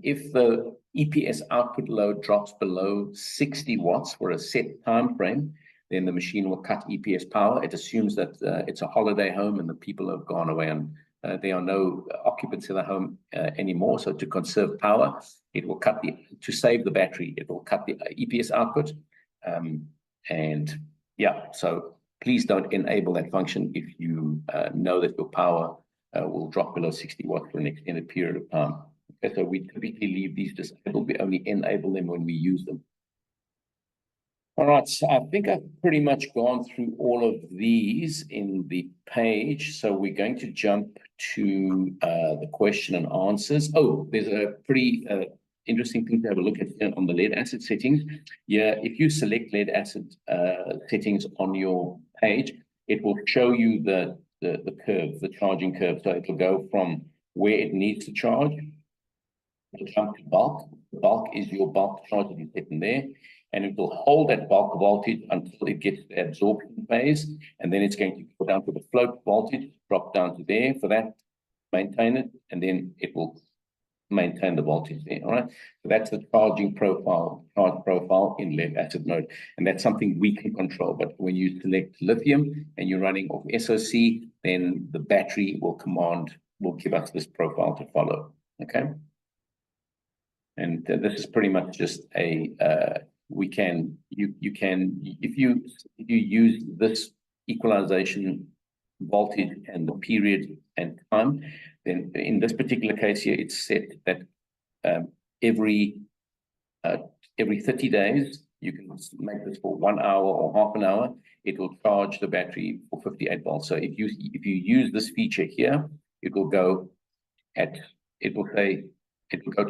if the EPS output load drops below 60 watts for a set time frame, then the machine will cut EPS power. It assumes that it's a holiday home and the people have gone away and there are no occupants in the home anymore. So to conserve power, it will cut to save the battery, it will cut the EPS output. And yeah, so please don't enable that function if you know that your power will drop below 60 watts for an extended period of time. Okay, so we typically leave these disabled. We only enable them when we use them. All right, so I think I've pretty much gone through all of these in the page. So we're going to jump to the question and answers. Oh, there's a pretty interesting thing to have a look at here on the lead acid settings. Yeah, if you select lead acid settings on your page, it will show you the curve, the charging curve. So it will go from where it needs to charge, it'll jump to bulk. Bulk is your bulk charge that you set in there, and it will hold that bulk voltage until it gets to the absorption phase, and then it's going to go down to the float voltage, drop down to there for that, maintain it, and then it will maintain the voltage there, all right? So that's the charging profile, charge profile in lead acid mode, and that's something we can control. But when you select lithium and you're running off SOC, then the battery will give us this profile to follow, okay? And this is pretty much just a if you use this equalization voltage and the period and time, then in this particular case here, it's set that every 30 days, you can make this for 1 hour or half an hour, it will charge the battery for 58 volts. So if you use this feature here, it will go to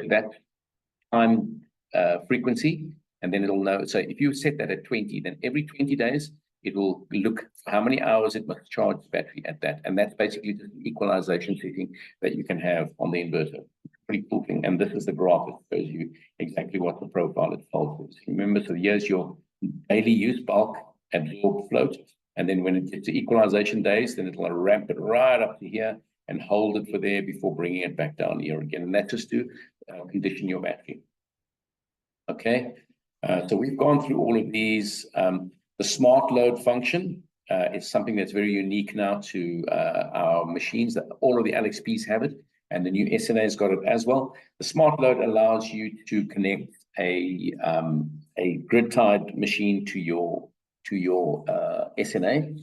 that time frequency, and then it'll know. So if you set that at 20, then every 20 days, it will look how many hours it must charge the battery at that. And that's basically just an equalization setting that you can have on the inverter. Pretty cool thing. And this is the graph that shows you exactly what the profile it falls is. Remember, so here's your daily use bulk, absorb, float. And then when it gets to equalization days, then it'll ramp it right up to here and hold it for there before bringing it back down here again. And that's just to condition your battery. Okay, so we've gone through all of these. The smart load function is something that's very unique now to our machines, that all of the LXPs have it, and the new SNA's got it as well. The smart load allows you to connect a grid-tied machine to your SNA,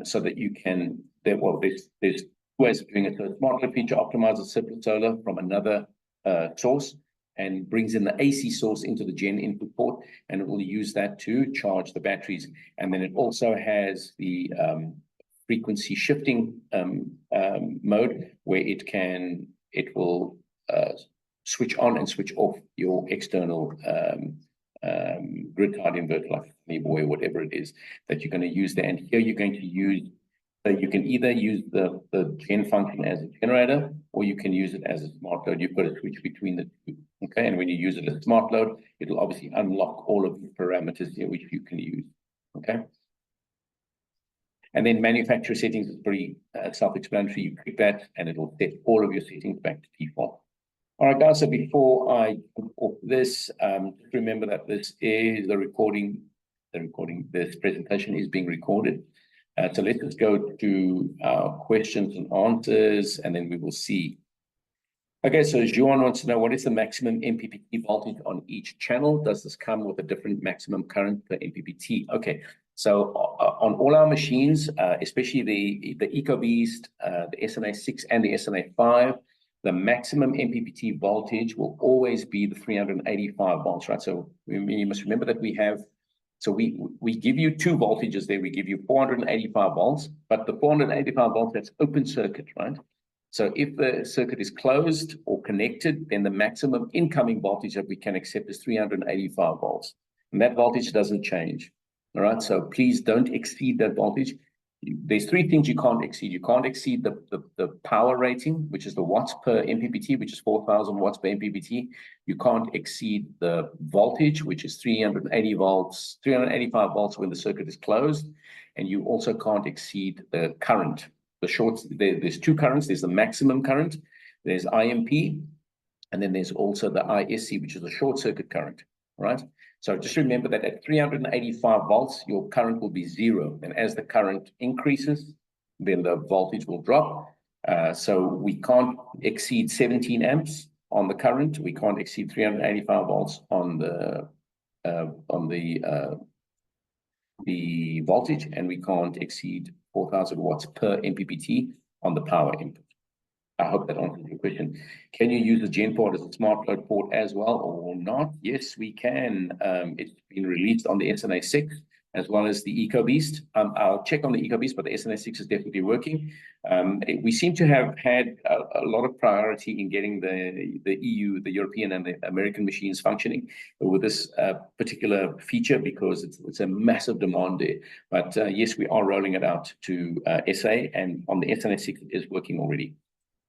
so that you can, there's two ways of doing it. So the smart load feature optimizes circuit solar from another source and brings in the AC source into the gen input port, and it will use that to charge the batteries. And then it also has the frequency shifting mode, where it will switch on and switch off your external grid-tied inverter, like or whatever it is that you're going to use there. And here you're going to use, so you can either use the gen function as a generator, or you can use it as a smart load. You've got to switch between the two. Okay, and when you use it as smart load, it'll obviously unlock all of the parameters here which you can use. Okay, and then manufacturer settings is pretty self-explanatory. You click that, and it'll set all of your settings back to default. All right, guys. So before I jump off this, just remember that this is the recording. This presentation is being recorded. So let's just go to our questions and answers, and then we will see Okay, so Juan wants to know, what is the maximum MPPT voltage on each channel? Does this come with a different maximum current per MPPT? Okay, so on all our machines, especially the EcoBeast, the SNA6 and the SNA5, the maximum MPPT voltage will always be the 385 volts, right? So you must remember that we have, so we give you two voltages there. We give you 485 volts, but the 485 volts, that's open circuit, right? So if the circuit is closed or connected, then the maximum incoming voltage that we can accept is 385 volts. And that voltage doesn't change. All right. So please don't exceed that voltage. There's three things you can't exceed. You can't exceed the power rating, which is the watts per MPPT, which is 4,000 watts per MPPT. You can't exceed the voltage, which is 380 volts, 385 volts when the circuit is closed. And you also can't exceed the current. The shorts, there's two currents. There's the maximum current, there's IMP, and then there's also the ISC, which is a short circuit current, right? So just remember that at 385 volts, your current will be zero. And as the current increases, then the voltage will drop. So we can't exceed 17 amps on the current. We can't exceed 385 volts on the voltage, and we can't exceed 4,000 watts per MPPT on the power input. I hope that answers your question. Can you use the Gen port as a smart load port as well or not? Yes, we can. It's been released on the SNA6 as well as the EcoBeast. I'll check on the EcoBeast, but the SNA6 is definitely working. We seem to have had a lot of priority in getting the EU, the European and the American machines functioning with this particular feature because it's a massive demand there. But yes, we are rolling it out to SA, and on the SNA6 it is working already.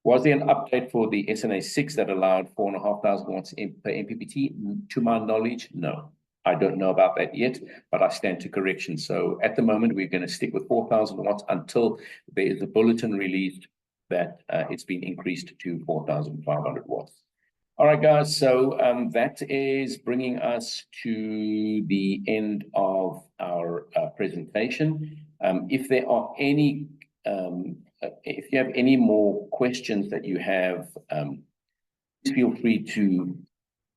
Was there an update for the SNA6 that allowed 4,500 watts per MPPT? To my knowledge, no. I don't know about that yet, but I stand to correction. So at the moment, we're going to stick with 4,000 watts until there is a bulletin released that it's been increased to 4,500 watts. All right, guys. So that is bringing us to the end of our presentation. If there are any if you have any more questions that you have, please feel free to,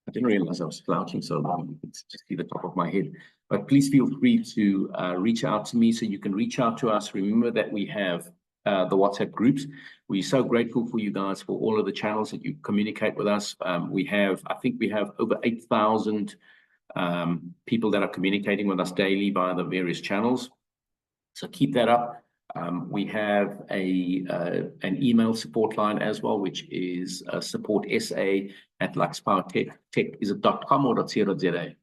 I didn't realize I was slouching so long, you can just see the top of my head, but please feel free to reach out to me. So you can reach out to us. Remember that we have the WhatsApp groups. We're so grateful for you guys for all of the channels that you communicate with us. I think we have over 8,000 people that are communicating with us daily via the various channels. So keep that up. We have an email support line as well, which is supportsa@luxpowertech. Is it .com or .co.za?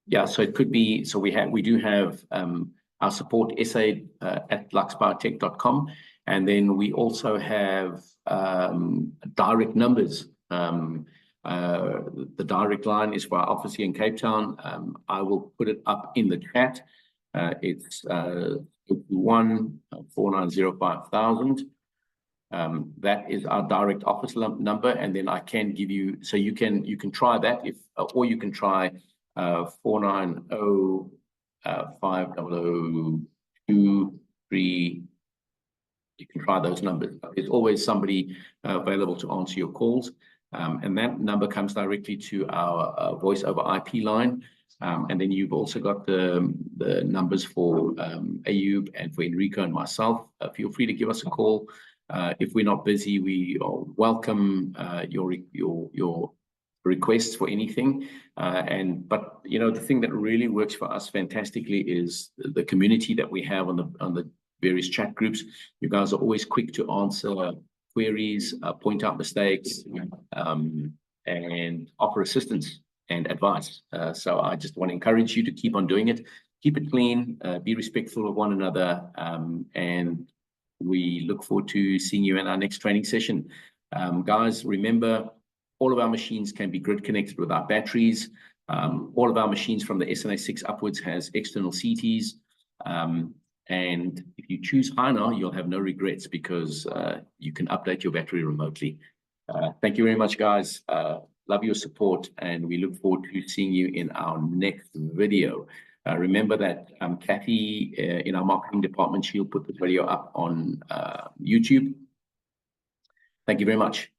Yeah, so it could be. So we do have our support at luxpowertech.com, and then we also have direct numbers. The direct line is for our office here in Cape Town. I will put it up in the chat. It's 14905,000. That is our direct office number, and then I can give you. So you can try that or you can try 490-500-23. You can try those numbers. There's always somebody available to answer your calls, and that number comes directly to our voice over IP line. And then you've also got the numbers for Ayub and for Enrico and myself. Feel free to give us a call. If we're not busy, we welcome your requests for anything. But you know, the thing that really works for us fantastically is the community that we have on the various chat groups. You guys are always quick to answer queries, point out mistakes, and offer assistance and advice. So I just want to encourage you to keep on doing it. Keep it clean, be respectful of one another, and we look forward to seeing you in our next training session. Guys, remember, all of our machines can be grid connected with our batteries. All of our machines from the SNA6 upwards has external CTs. And if you choose HANA, you'll have no regrets because you can update your battery remotely. Thank you very much, guys. Love your support, and we look forward to seeing you in our next video. Remember that Kathy in our marketing department, she'll put the video up on YouTube. Thank you very much.